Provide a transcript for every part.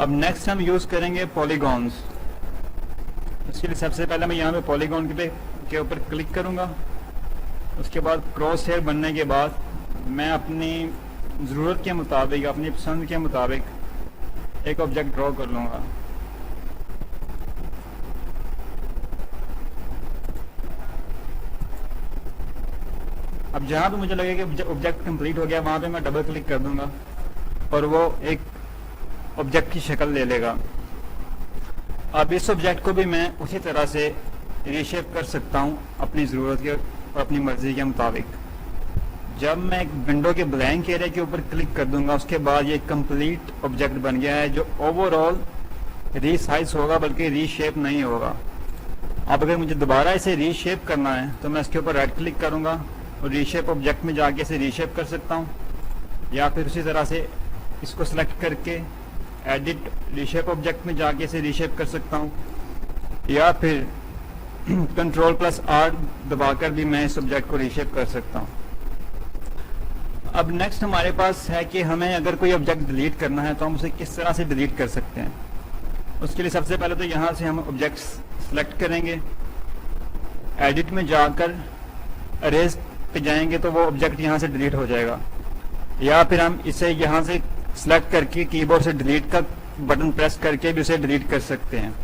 अब नेक्स्ट हम यूज़ करेंगे पॉलीगॉन्स। उसके लिए सबसे पहले मैं यहाँ पे पॉलीगॉन के ऊपर क्लिक करूँगा। उसके बाद क्रॉस हेयर बनने के बाद मैं अपनी ज़रूरत के मुताबिक, अपनी पसंद के मुताबिक एक ऑब्जेक्ट ड्रॉ कर लूँगा। अब जहाँ पे मुझे लगे कि ऑब्जेक्ट कंप्लीट हो गया वहाँ पे मैं डबल क्लिक कर दूंगा और वो एक ऑब्जेक्ट की शक्ल ले लेगा। अब इस ऑब्जेक्ट को भी मैं उसी तरह से रीशेप कर सकता हूँ अपनी ज़रूरत के और अपनी मर्ज़ी के मुताबिक। जब मैं एक विंडो के ब्लैंक एरिया के ऊपर क्लिक कर दूंगा उसके बाद ये कंप्लीट ऑब्जेक्ट बन गया है जो ओवरऑल रीसाइज होगा, बल्कि रीशेप नहीं होगा। अब अगर मुझे दोबारा इसे रीशेप करना है तो मैं इसके ऊपर राइट क्लिक करूँगा और रीशेप ऑब्जेक्ट में जाके इसे रीशेप कर सकता हूँ, या फिर उसी तरह से इसको सेलेक्ट करके एडिट रीशेप ऑब्जेक्ट में जाके इसे रीशेप कर सकता हूँ, या फिर Ctrl+R दबाकर भी मैं इस ऑब्जेक्ट को रीशेप कर सकता हूँ। अब नेक्स्ट हमारे पास है कि हमें अगर कोई ऑब्जेक्ट डिलीट करना है तो हम उसे किस तरह से डिलीट कर सकते हैं। उसके लिए सबसे पहले तो यहाँ से हम ऑब्जेक्ट सेलेक्ट करेंगे, एडिट में जाकर अरेज पे जाएंगे तो वो ऑब्जेक्ट यहाँ से डिलीट हो जाएगा, या फिर हम इसे यहाँ से सेलेक्ट करके कीबोर्ड से डिलीट का बटन प्रेस करके भी उसे डिलीट कर सकते हैं।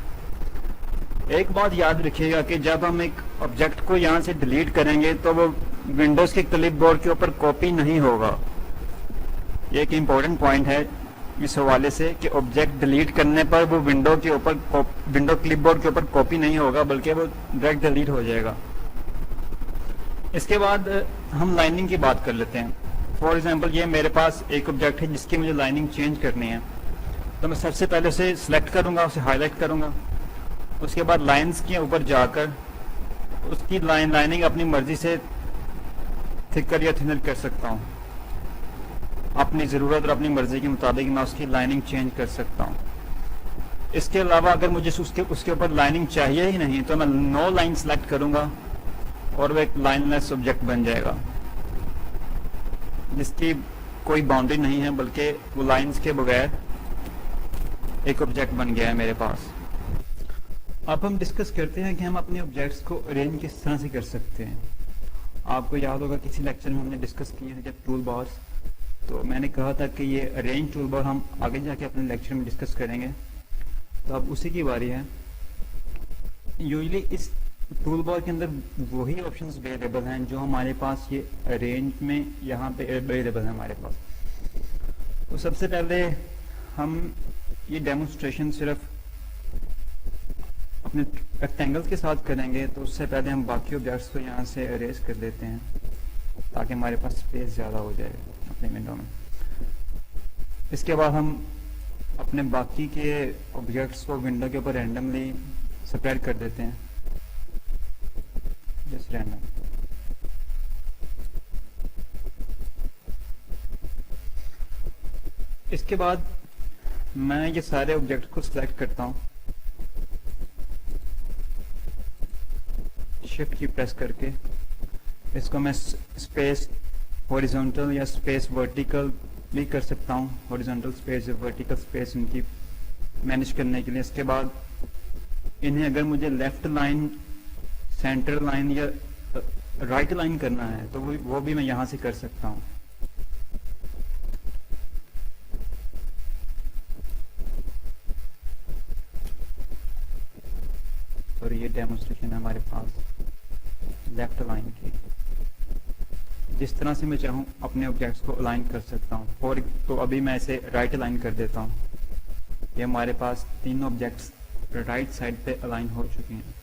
एक बात याद रखिएगा कि जब हम एक ऑब्जेक्ट को यहाँ से डिलीट करेंगे तो वो विंडोज के क्लिपबोर्ड के ऊपर कॉपी नहीं होगा। ये एक इम्पोर्टेंट पॉइंट है इस हवाले से कि ऑब्जेक्ट डिलीट करने पर वो विंडो क्लिपबोर्ड के ऊपर कॉपी नहीं होगा, बल्कि वो डायरेक्ट डिलीट हो जाएगा। इसके बाद हम लाइनिंग की बात कर लेते हैं। फॉर एग्जांपल ये मेरे पास एक ऑब्जेक्ट है जिसकी मुझे लाइनिंग चेंज करनी है, तो मैं सबसे पहले उसे सिलेक्ट करूंगा, उसे हाईलाइट करूंगा। उसके बाद लाइंस के ऊपर जाकर उसकी लाइनिंग अपनी मर्जी से थिकर या थिनर कर सकता हूँ। अपनी ज़रूरत और अपनी मर्जी के मुताबिक मैं उसकी लाइनिंग चेंज कर सकता हूँ। इसके अलावा अगर मुझे उसके ऊपर लाइनिंग चाहिए ही नहीं तो मैं नो लाइन सेलेक्ट करूंगा और वो एक लाइनलेस ऑब्जेक्ट बन जाएगा जिसकी कोई बाउंड्री नहीं है, बल्कि वो लाइंस के बगैर एक ऑब्जेक्ट बन गया है मेरे पास। अब हम डिस्कस करते हैं कि हम अपने ऑब्जेक्ट्स को अरेंज किस तरह से कर सकते हैं। आपको याद होगा किसी लेक्चर में हमने डिस्कस किए थे जब टूल बार्स, तो मैंने कहा था कि ये अरेंज टूल बार हम आगे जाके अपने लेक्चर में डिस्कस करेंगे, तो अब उसी की बारी है। यूजुअली इस टूल बार के अंदर वही ऑप्शंस अवेलेबल हैं जो हमारे पास ये अरेंज में यहाँ पे अवेलेबल है हमारे पास। तो सबसे पहले हम ये डेमोन्स्ट्रेशन सिर्फ अपने रेक्टेंगल्स के साथ करेंगे, तो उससे पहले हम बाकी ऑब्जेक्ट्स को यहाँ से अरेज कर देते हैं ताकि हमारे पास स्पेस ज़्यादा हो जाए अपने विंडो में। इसके बाद हम अपने बाकी के ऑब्जेक्ट्स को विंडो के ऊपर रैंडमली स्प्रेड कर देते हैं, जस्ट रैंडम। इसके बाद मैं ये सारे ऑब्जेक्ट को सिलेक्ट करता हूँ, शिफ्ट की प्रेस करके। इसको मैं स्पेस हॉरिजॉन्टल या स्पेस वर्टिकल भी कर सकता हूँ, हॉरिजॉन्टल स्पेस या वर्टिकल स्पेस इनकी मैनेज करने के लिए। इसके बाद इन्हें अगर मुझे लेफ्ट लाइन, सेंटर लाइन या राइट लाइन करना है तो वो भी मैं यहाँ से कर सकता हूँ। और ये डेमोन्स्ट्रेशन है हमारे पास लेफ्ट लाइन की। जिस तरह से मैं चाहूँ अपने ऑब्जेक्ट्स को अलाइन कर सकता हूँ। और तो अभी मैं इसे राइट अलाइन कर देता हूँ। ये हमारे पास तीनों ऑब्जेक्ट्स राइट साइड पे अलाइन हो चुके हैं।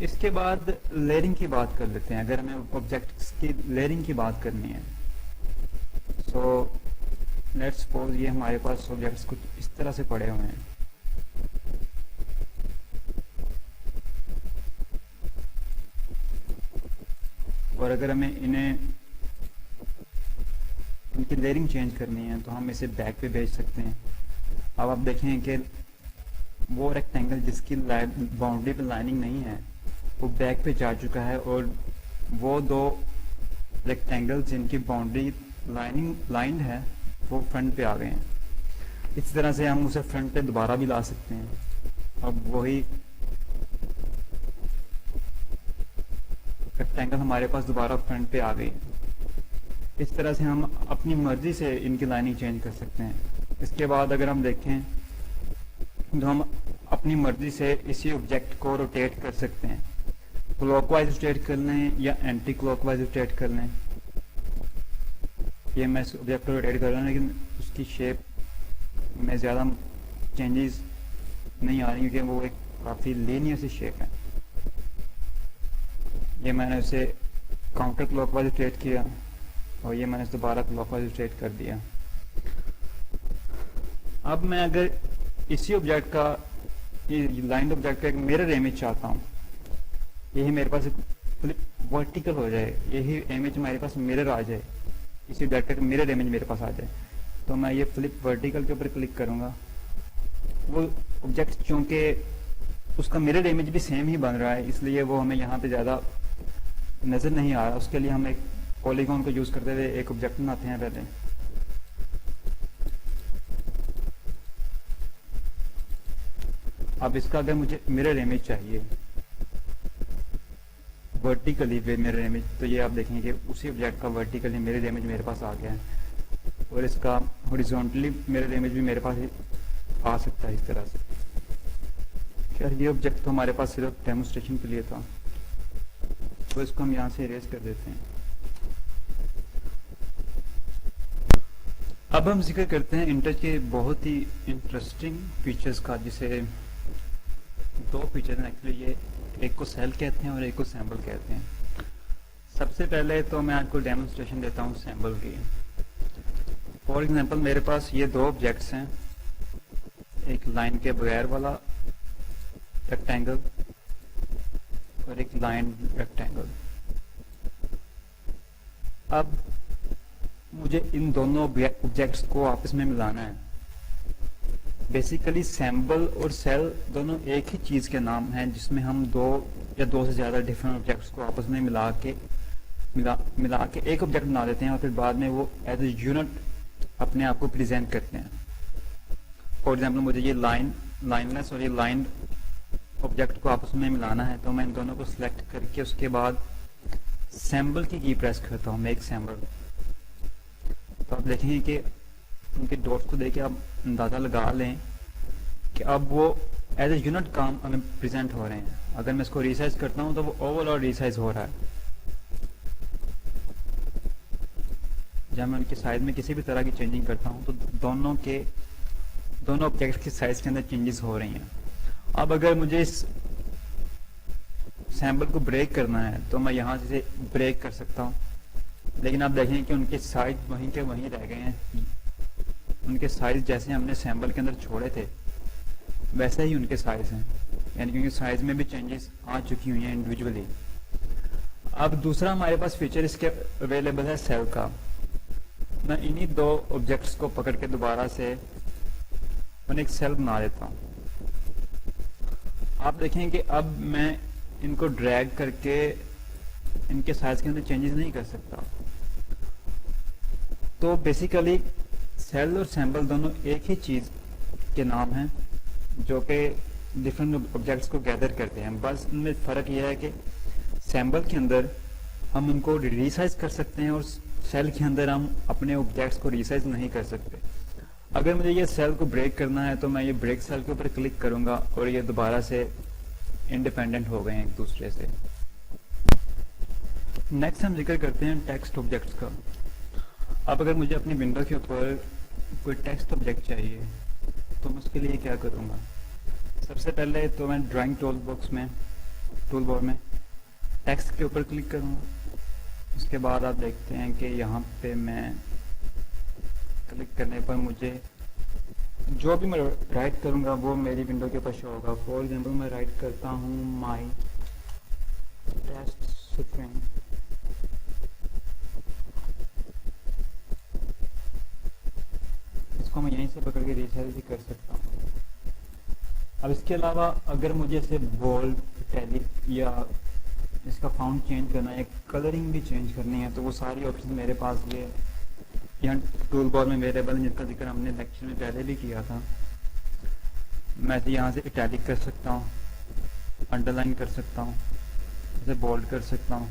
इसके बाद लेयरिंग की बात कर लेते हैं। अगर हमें ऑब्जेक्ट्स की लेयरिंग की बात करनी है, सो लेट्स सपोज ये हमारे पास ऑब्जेक्ट्स कुछ इस तरह से पड़े हुए हैं। और अगर हमें इनकी लेयरिंग चेंज करनी है तो हम इसे बैक पे भेज सकते हैं। अब आप देखें कि वो रेक्टेंगल जिसकी बाउंड्री पे लाइनिंग नहीं है वो बैक पे जा चुका है, और वो दो रेक्टेंगल जिनकी बाउंड्री लाइंड है वो फ्रंट पे आ गए हैं। इस तरह से हम उसे फ्रंट पे दोबारा भी ला सकते हैं। अब वही रेक्टेंगल हमारे पास दोबारा फ्रंट पे आ गई। इस तरह से हम अपनी मर्जी से इनकी लाइनिंग चेंज कर सकते हैं। इसके बाद अगर हम देखें तो हम अपनी मर्जी से इसी ऑब्जेक्ट को रोटेट कर सकते हैं। क्लॉकवाइज रोटेट कर लें या एंटी क्लॉकवाइज रोटेट कर लें। ये मैं इस ऑब्जेक्ट को रोटेट कर रहा हूँ, लेकिन उसकी शेप में ज़्यादा चेंजेस नहीं आ रही, क्योंकि वो एक काफ़ी लीनियर सी शेप है। ये मैंने उसे काउंटर क्लॉकवाइज रोटेट किया और ये मैंने दोबारा क्लॉकवाइज रोटेट कर दिया। अब मैं अगर इसी ऑब्जेक्ट का, ये लाइन ऑब्जेक्ट का एक मिरर इमेज चाहता हूँ, यही मेरे पास वर्टिकल हो जाए, यही इमेज मेरे पास मिरर आ जाए, इसी ऑब्जेक्ट का मिरर इमेज मेरे पास आ जाए, तो मैं ये फ्लिप वर्टिकल के ऊपर क्लिक करूँगा। वो ऑब्जेक्ट चूँकि उसका मिरर इमेज भी सेम ही बन रहा है, इसलिए वो हमें यहाँ पे ज़्यादा नज़र नहीं आ रहा। उसके लिए हम एक पॉलीगॉन को यूज़ करते हुए एक ऑब्जेक्ट बनाते हैं पहले। अब इसका अगर मुझे मिरर इमेज चाहिए वर्टिकली वे मिरर इमेज, तो ये आप देखेंगे कि उसी ऑब्जेक्ट का वर्टिकली मिरर इमेज मेरे पास आ गया है, और इसका हॉरिजॉन्टली मिरर इमेज भी मेरे पास आ सकता है इस तरह से। खैर ये ऑब्जेक्ट तो हमारे पास सिर्फ डेमोस्ट्रेशन के लिए था, तो इसको हम यहाँ से इरेज कर देते हैं। अब हम जिक्र करते हैं इंटर के बहुत ही इंटरेस्टिंग फीचर्स का, जिसे दो फीचर हैं एक्चुअली। ये एक को सेल कहते हैं और एक को सैम्पल कहते हैं। सबसे पहले तो मैं आपको डेमोन्स्ट्रेशन देता हूँ सैम्पल की। फॉर एग्जांपल मेरे पास ये दो ऑब्जेक्ट्स हैं, एक लाइन के बगैर वाला रेक्टेंगल और एक लाइन रेक्टेंगल। अब मुझे इन दोनों ऑब्जेक्ट्स को आपस में मिलाना है। बेसिकली सैम्पल और सेल दोनों एक ही चीज़ के नाम हैं, जिसमें हम दो या दो से ज़्यादा डिफरेंट ऑब्जेक्ट्स को आपस में मिला के एक ऑब्जेक्ट बना देते हैं, और फिर बाद में वो एज ए यूनिट अपने आप को प्रेजेंट करते हैं। फॉर एग्जांपल मुझे ये लाइनलेस और ये लाइन ऑब्जेक्ट को आपस में मिलाना है, तो मैं इन दोनों को सिलेक्ट करके उसके बाद सैम्पल की प्रेस करता हूँ, मेक सैम्पल। तो आप देखेंगे कि उनके डॉट्स को देख के आप अंदाज़ा लगा लें कि अब वो एज ए यूनिट काम हमें प्रेजेंट हो रहे हैं। अगर मैं इसको रीसाइज करता हूँ तो वो ओवरऑल रीसाइज हो रहा है। जब मैं उनके साइज में किसी भी तरह की चेंजिंग करता हूँ तो दोनों ऑब्जेक्ट्स के साइज के अंदर चेंजेस हो रही हैं। अब अगर मुझे इस सैम्पल को ब्रेक करना है तो मैं यहाँ से ब्रेक कर सकता हूँ, लेकिन आप देखें कि उनके साइज वहीं के वहीं रह गए हैं। उनके साइज जैसे हमने सैम्पल के अंदर छोड़े थे वैसे ही उनके साइज हैं, यानी कि उनके साइज में भी चेंजेस आ चुकी हुई हैं इंडिविजुअली। अब दूसरा हमारे पास फीचर इसके अवेलेबल है सेल का। मैं इन्हीं दो ऑब्जेक्ट्स को पकड़ के दोबारा से मैंने एक सेल बना देता हूँ। आप देखें कि अब मैं इनको ड्रैग करके इनके साइज के अंदर चेंजेस नहीं कर सकता। तो बेसिकली सेल और सैम्पल दोनों एक ही चीज़ के नाम हैं, जो कि डिफरेंट ऑब्जेक्ट्स को गैदर करते हैं। बस इनमें फ़र्क यह है कि सैम्पल के अंदर हम उनको रीसाइज कर सकते हैं और सेल के अंदर हम अपने ऑब्जेक्ट्स को रीसाइज नहीं कर सकते। अगर मुझे ये सेल को ब्रेक करना है तो मैं ये ब्रेक सेल के ऊपर क्लिक करूँगा और ये दोबारा से इंडिपेंडेंट हो गए हैं एक दूसरे से। नेक्स्ट हम जिक्र करते हैं टेक्स्ट ऑब्जेक्ट्स का। अब अगर मुझे अपनी विंडो के ऊपर कोई टेक्स्ट ऑब्जेक्ट चाहिए तो मैं उसके लिए क्या करूँगा। सबसे पहले तो मैं ड्राइंग टूल बार में टेक्स्ट के ऊपर क्लिक करूँगा। उसके बाद आप देखते हैं कि यहाँ पे मैं क्लिक करने पर मुझे जो भी मैं राइट करूँगा वो मेरी विंडो के ऊपर शो होगा। फॉर एग्जांपल मैं राइट करता हूँ माई टेस्ट स्ट्रिंग। इसको मैं यहीं से पकड़ के रीसाइज भी कर सकता हूँ। अब इसके अलावा अगर मुझे इसे बोल्ड, इटैलिक या इसका फाउंट चेंज करना है, कलरिंग भी चेंज करनी है, तो वो सारी ऑप्शन मेरे पास ये यहाँ टूल बार में वेरिएबल जिनका जिक्र हमने लेक्चर में पहले भी किया था। मैं तो यहाँ से इटैलिक कर सकता हूँ, अंडरलाइन कर सकता हूँ, इसे बोल्ड कर सकता हूँ,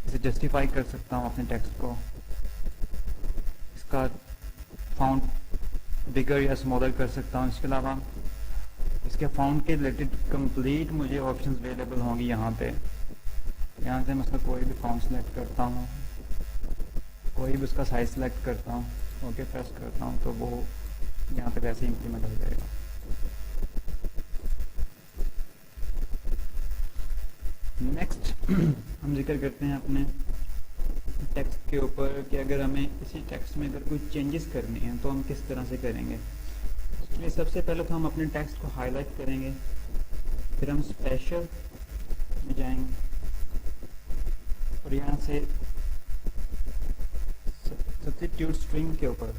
इसे जस्टिफाई कर सकता हूँ अपने टेक्स्ट को, इसका फाउंट बिगर या स्मॉलर कर सकता हूँ। इसके अलावा इसके फाउंट के रिलेटेड कंप्लीट मुझे ऑप्शंस अवेलेबल होंगी यहाँ पे। यहाँ से मैं उसका कोई भी फाउंट सेलेक्ट करता हूँ, कोई भी उसका साइज सेलेक्ट करता हूँ, ओके प्रेस करता हूँ, तो वो यहाँ पे वैसे इंप्लीमेंट हो जाएगा। नेक्स्ट हम जिक्र करते हैं अपने टेक्स्ट के ऊपर कि अगर हमें इसी टेक्स्ट में अगर कोई चेंजेस करनी है तो हम किस तरह से करेंगे। इसके लिए सबसे पहले तो हम अपने टेक्स्ट को हाईलाइट करेंगे, फिर हम स्पेशल में जाएंगे और यहाँ से सब्स्टिट्यूट स्ट्रिंग के ऊपर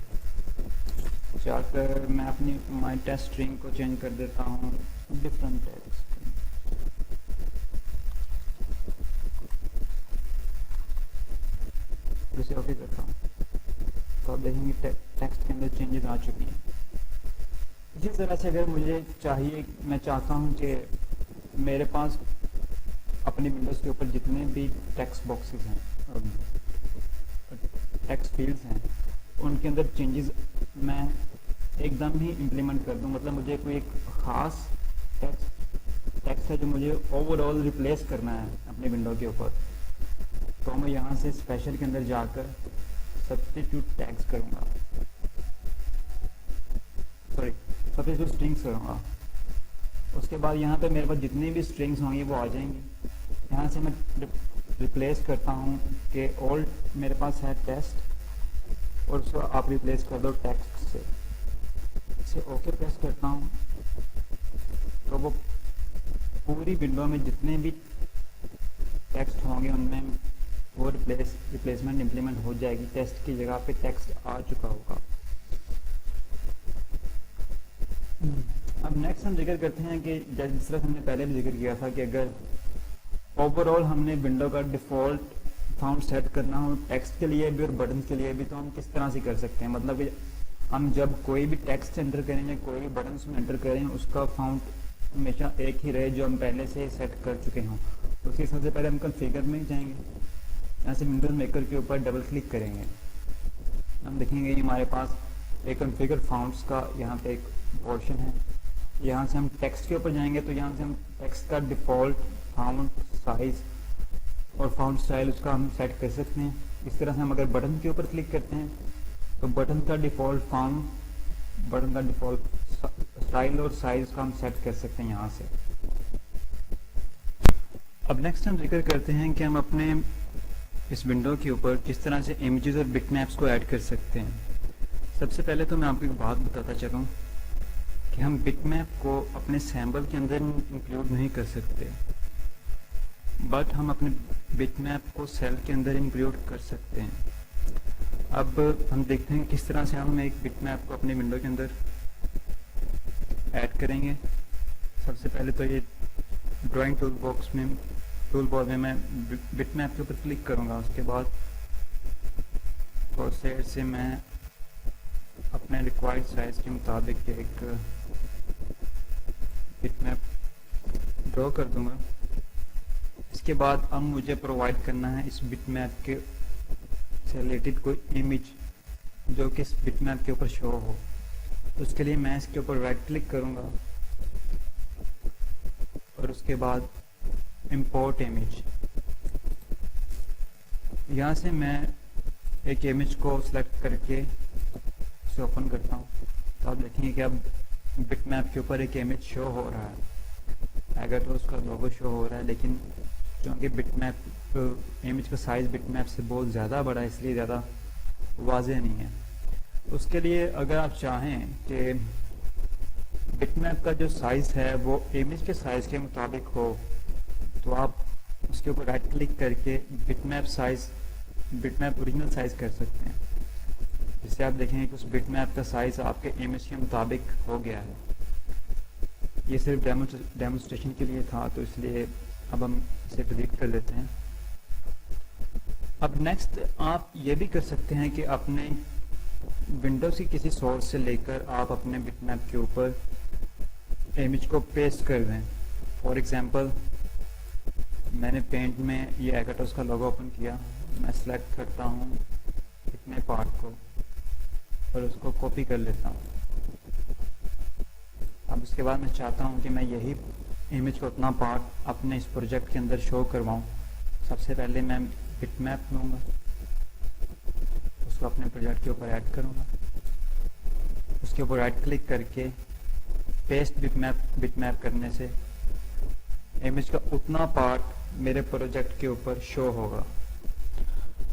जाकर मैं अपनी माई टेस्ट स्ट्रिंग को चेंज कर देता हूँ डिफरेंट टेक्स्ट। इसे ओके करता हूँ तो आप देखेंगे टेक्स्ट के अंदर चेंजेस आ चुकी हैं। इसी तरह से अगर मुझे चाहिए, मैं चाहता हूँ कि मेरे पास अपनी विंडोज़ के ऊपर जितने भी टेक्स्ट बॉक्सेस हैं, टेक्स्ट फील्ड्स हैं, उनके अंदर चेंजेस मैं एकदम ही इम्प्लीमेंट कर दूँ। मतलब मुझे कोई एक ख़ास टेक्स्ट है जो मुझे ओवरऑल रिप्लेस करना है अपनी विंडो के ऊपर, तो मैं यहाँ से स्पेशल के अंदर जाकर सब्स्टिट्यूट टैग्स करूँगा, सॉरी सब्स्टिट्यूट स्ट्रिंग्स करूँगा। उसके बाद यहाँ पे मेरे पास जितनी भी स्ट्रिंग्स होंगी वो आ जाएंगी। यहाँ से मैं रिप्लेस करता हूँ कि ओल्ड मेरे पास है टेस्ट और उसको आप रिप्लेस कर दो टेक्स्ट से। इसे ओके प्रेस करता हूँ तो वो पूरी विंडो में जितने भी टेक्स्ट होंगे उनमें वो रिप्लेसमेंट इम्प्लीमेंट हो जाएगी। टेस्ट की जगह पे टेक्स्ट आ चुका होगा। अब नेक्स्ट हम जिक्र करते हैं कि जिस तरह हमने पहले भी जिक्र किया था कि अगर ओवरऑल हमने विंडो का डिफ़ॉल्ट फाउंट सेट करना हो टेक्स्ट के लिए भी और बटन के लिए भी, तो हम किस तरह से कर सकते हैं। मतलब कि हम जब कोई भी टेक्स्ट एंटर करेंगे, कोई भी बटन में एंटर करें, उसका फाउंट हमेशा एक ही रहे जो हम पहले से सेट कर चुके हों। तो उसके सबसे पहले हम कॉन्फ़िगर में जाएंगे, यहाँ से विंडोज मेकर के ऊपर डबल क्लिक करेंगे, हम देखेंगे हमारे पास एक कॉन्फ़िगर फाउंट्स का यहाँ पे एक पोर्शन है। यहाँ से हम टेक्स्ट के ऊपर जाएंगे तो यहाँ से हम टेक्स्ट का डिफ़ॉल्ट फाउंट साइज और फाउंट स्टाइल उसका हम सेट कर सकते हैं। इस तरह से हम अगर बटन के ऊपर क्लिक करते हैं तो बटन का डिफ़ॉल्ट फाउंट, बटन का डिफ़ॉल्ट स्टाइल और साइज का हम सेट कर सकते हैं यहाँ से। अब नेक्स्ट हम जिक्र करते हैं कि हम अपने इस विंडो के ऊपर किस तरह से इमेजेस और बिटमैप्स को ऐड कर सकते हैं। सबसे पहले तो मैं आपको एक बात बताता चलूँ कि हम बिटमैप को अपने सैम्पल के अंदर इंक्लूड नहीं कर सकते, बट हम अपने बिटमैप को सेल के अंदर इंक्लूड कर सकते हैं। अब हम देखते हैं किस तरह से हम एक बिटमैप को अपने विंडो के अंदर ऐड करेंगे। सबसे पहले तो ये ड्राइंग टूल बॉक्स में, टूल बार में मैं बिटमैप के ऊपर क्लिक करूँगा। उसके बाद क्रॉसहेयर से मैं अपने रिक्वायर्ड साइज के मुताबिक एक बिटमैप ड्रॉ कर दूंगा। इसके बाद अब मुझे प्रोवाइड करना है इस बिटमैप के से रिलेटेड कोई इमेज जो कि इस बिटमैप के ऊपर शो हो। उसके लिए मैं इसके ऊपर राइट क्लिक करूंगा और उसके बाद इंपोर्ट इमेज, यहाँ से मैं एक इमेज को सिलेक्ट करके इसे ओपन करता हूँ तो आप देखेंगे कि अब बिटमैप के ऊपर एक इमेज शो हो रहा है। अगर तो उसका लोगो शो हो रहा है, लेकिन क्योंकि बिटमैप इमेज का साइज़ बिटमैप से बहुत ज़्यादा बड़ा है इसलिए ज़्यादा वाज़ेह नहीं है। उसके लिए अगर आप चाहें कि बिटमैप का जो साइज़ है वो इमेज के साइज़ के मुताबिक हो तो आप उसके ऊपर राइट क्लिक करके bitmap size, bitmap original size कर सकते हैं। जिससे आप देखेंगे कि उस बिटमैप का साइज़ आपके इमेज के मुताबिक हो गया है। ये सिर्फ डेमोन्स्ट्रेशन के लिए था तो इसलिए अब हम इसे डिलीट कर देते हैं। अब नेक्स्ट आप ये भी कर सकते हैं कि अपने विंडोज़ की किसी सोर्स से लेकर आप अपने बिटमैप के ऊपर इमेज को पेस्ट कर दें। फॉर एग्जांपल मैंने पेंट में ये एकाटोस का लोगो ओपन किया, मैं सेलेक्ट करता हूँ इतने पार्ट को और उसको कॉपी कर लेता हूँ। अब उसके बाद मैं चाहता हूँ कि मैं यही इमेज को उतना पार्ट अपने इस प्रोजेक्ट के अंदर शो करवाऊँ। सबसे पहले मैं बिटमैप लूँगा, उसको अपने प्रोजेक्ट के ऊपर ऐड करूँगा, उसके ऊपर राइट क्लिक करके पेस्ट बिटमैप करने से इमेज का उतना पार्ट मेरे प्रोजेक्ट के ऊपर शो होगा।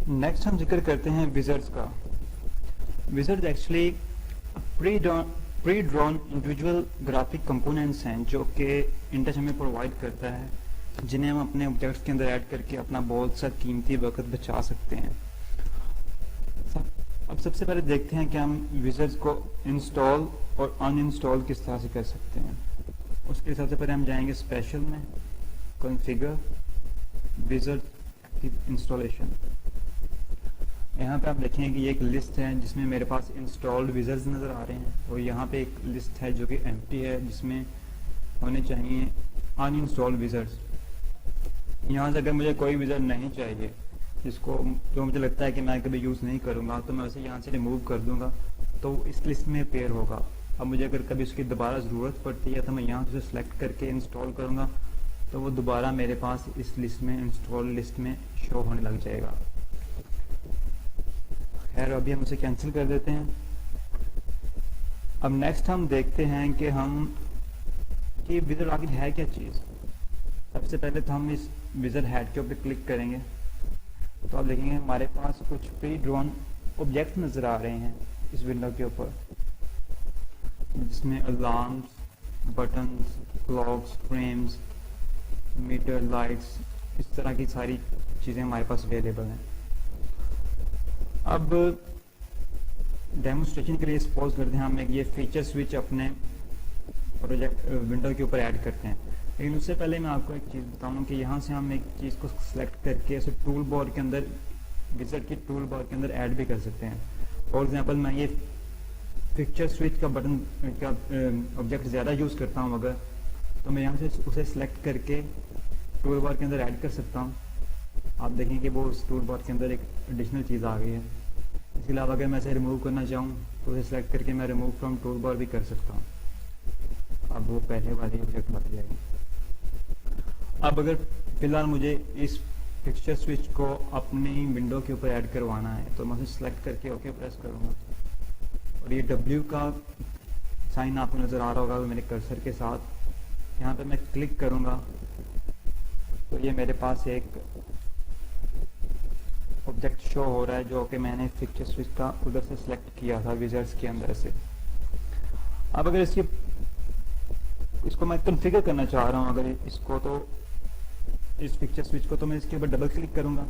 नेक्स्ट हम जिक्र करते हैं विजर्ड्स का। Wizards actually pre drawn individual graphic components हैं जो कि इंटच हमें प्रोवाइड करता है, जिन्हें हम अपने ऑब्जेक्ट्स के अंदर ऐड करके अपना बहुत सा कीमती वक्त बचा सकते हैं। अब सबसे पहले देखते हैं कि हम विजर्ड्स को इंस्टॉल और अनइंस्टॉल किस तरह से कर सकते हैं। उसके लिए सबसे पहले हम जाएंगे स्पेशल में, कॉन्फ़िगर, विजर्ड इंस्टॉलेशन। यहाँ पे आप देखेंगे कि ये एक लिस्ट है जिसमें मेरे पास इंस्टॉल्ड विजर्ड्स नज़र आ रहे हैं, और यहाँ पे एक लिस्ट है जो कि एम्प्टी है जिसमें होने चाहिए अनइंस्टॉल्ड विजर्ड्स। यहाँ से अगर मुझे कोई विजर्ड नहीं चाहिए जो मुझे लगता है कि मैं कभी यूज़ नहीं करूँगा, तो मैं उसे यहाँ से रिमूव कर दूँगा, तो इस लिस्ट में पेयर होगा। अब मुझे अगर कभी उसकी दोबारा ज़रूरत पड़ती है तो मैं यहाँ से सेलेक्ट करके इंस्टॉल करूँगा, तो वो दोबारा मेरे पास इस लिस्ट में, इंस्टॉल लिस्ट में शो होने लग जाएगा। खैर अभी हम उसे कैंसिल कर देते हैं। अब नेक्स्ट हम देखते हैं कि विजर्ड आखिर है क्या चीज़। सबसे पहले तो हम इस विजर्ड हेड के ऊपर क्लिक करेंगे, तो आप देखेंगे हमारे पास कुछ प्री ड्रॉन ऑब्जेक्ट नज़र आ रहे हैं इस विंडो के ऊपर, जिसमें alarms, buttons, clocks, frames, meter, lights, इस तरह की सारी चीज़ें हमारे पास अवेलेबल हैं। अब डेमोन्स्ट्रेशन के लिए सपोज करते हैं हम एक ये फीचर स्विच अपने प्रोजेक्ट विंडो के ऊपर ऐड करते हैं, लेकिन उससे पहले मैं आपको एक चीज़ बताऊँ कि यहाँ से हम एक चीज़ को सिलेक्ट करके उसे टूल बार के अंदर, विजर्ड की टूल बार के अंदर ऐड भी कर सकते हैं। फॉर एग्जांपल मैं ये पिक्चर स्विच का बटन का ऑब्जेक्ट ज़्यादा यूज़ करता हूँ अगर, तो मैं यहाँ से उसे सिलेक्ट करके टूल बार के अंदर ऐड कर सकता हूँ। आप देखें कि वो उस टूल बार के अंदर एक एडिशनल चीज़ आ गई है। इसके अलावा अगर मैं इसे रिमूव करना चाहूँ तो उसे सिलेक्ट करके मैं रिमूव फ्रॉम टूल बार भी कर सकता हूँ। अब वो पहले वाली ऑब्जेक्ट लग जाएगी। अब अगर फिलहाल मुझे इस पिक्चर स्विच को अपनी विंडो के ऊपर ऐड करवाना है, तो मैं उसे सिलेक्ट करके ओके प्रेस करूँगा, और ये W का साइन आपको नज़र आ रहा होगा मेरे कर्सर के साथ। यहाँ पे मैं क्लिक करूँगा तो ये मेरे पास एक ऑब्जेक्ट शो हो रहा है जो कि मैंने पिक्चर स्विच का उधर से सिलेक्ट किया था विजर्ड्स के अंदर से। अब अगर इसको मैं कॉन्फ़िगर करना चाह रहा हूँ, अगर इसको, तो इस पिक्चर स्विच को, तो मैं इसके ऊपर डबल क्लिक करूँगा,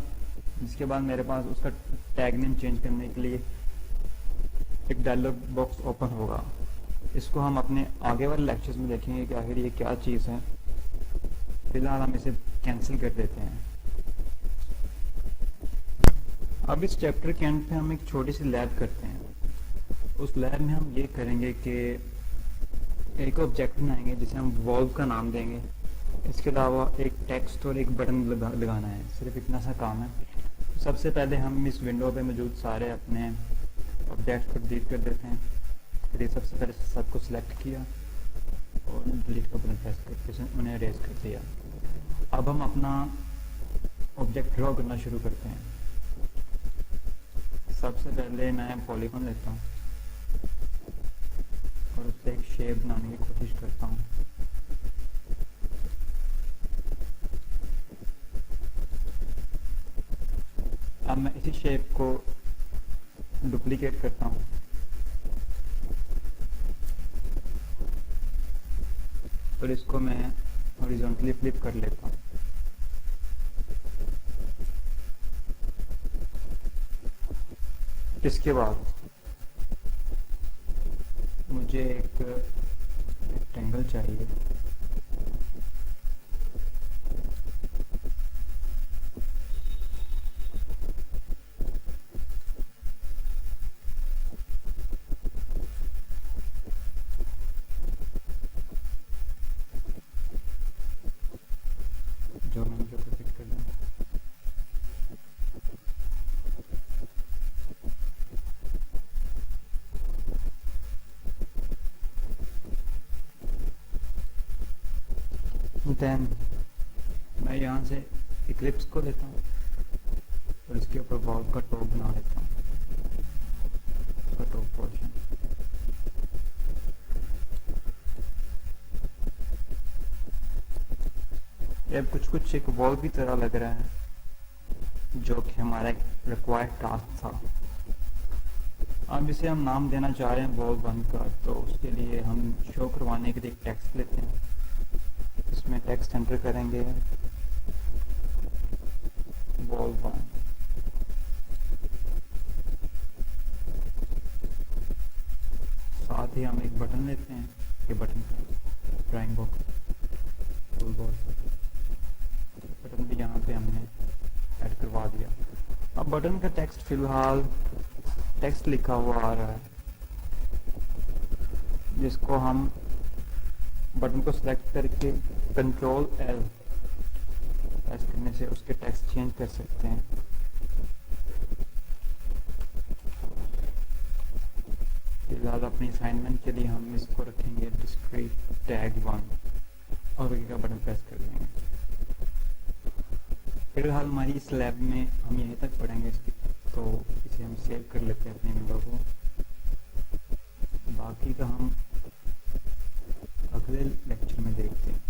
जिसके बाद मेरे पास उसका टैग नेम चेंज करने के लिए एक डायलॉग बॉक्स ओपन होगा। इसको हम अपने आगे वाले लेक्चर्स में देखेंगे कि आखिर ये क्या चीज़ है। फिलहाल हम इसे कैंसिल कर देते हैं। अब इस चैप्टर के एंड पे हम एक छोटी सी लैब करते हैं। उस लैब में हम ये करेंगे कि एक ऑब्जेक्ट बनाएंगे जिसे हम वॉल्व का नाम देंगे। इसके अलावा एक टेक्स्ट और एक बटन लगाना है, सिर्फ इतना सा काम है। सबसे पहले हम इस विंडो पे मौजूद सारे अपने ऑब्जेक्ट को डिलीट कर देते हैं। फिर सबसे पहले सबको सिलेक्ट किया और डिलीट का बटन प्रेस करके उन्हें अरेज कर दिया। अब हम अपना ऑब्जेक्ट ड्रॉ करना शुरू करते हैं। सबसे पहले मैं पॉलीगॉन लेता हूँ और उससे एक शेप बनाने की कोशिश करता हूँ। अब मैं इसी शेप को डुप्लीकेट करता हूँ और इसको मैं हॉरिजॉन्टली फ्लिप कर लेता हूँ। इसके बाद मुझे एक रेक्टेंगल चाहिए। देन मैं यहाँ से इक्लिप्स को लेता हूँ और इसके ऊपर वॉल का टॉप बना लेता हूँ, का टॉप पोर्शन। ये अब कुछ एक वॉल की तरह लग रहा है, जो कि हमारा एक रिक्वायर्ड टास्क था। अब इसे हम नाम देना चाह रहे हैं वॉल 1 का, तो उसके लिए हम शो करवाने के लिए एक टेक्स्ट लेते हैं, इसमें टेक्स्ट एंटर करेंगे वॉल 1। साथ ही हम एक बटन लेते हैं, ये button drawing box tool box button भी यहाँ पे हमने ऐड करवा दिया। अब बटन का टेक्स्ट फिलहाल टेक्स्ट लिखा हुआ आ रहा है, जिसको हम बटन को सिलेक्ट करके कंट्रोल L प्रेस करने से उसके टेक्स्ट चेंज कर सकते हैं। फिलहाल अपनी असाइनमेंट के लिए हम इसको रखेंगे डिस्क्रीट टैग 1 और ओके का बटन प्रेस कर देंगे। फिलहाल हमारी इस लैब में हम यहीं तक पढ़ेंगे इसकी, तो इसे हम सेव कर लेते हैं अपनी विंडो को। बाकी का हम अगले लेक्चर में देखते हैं।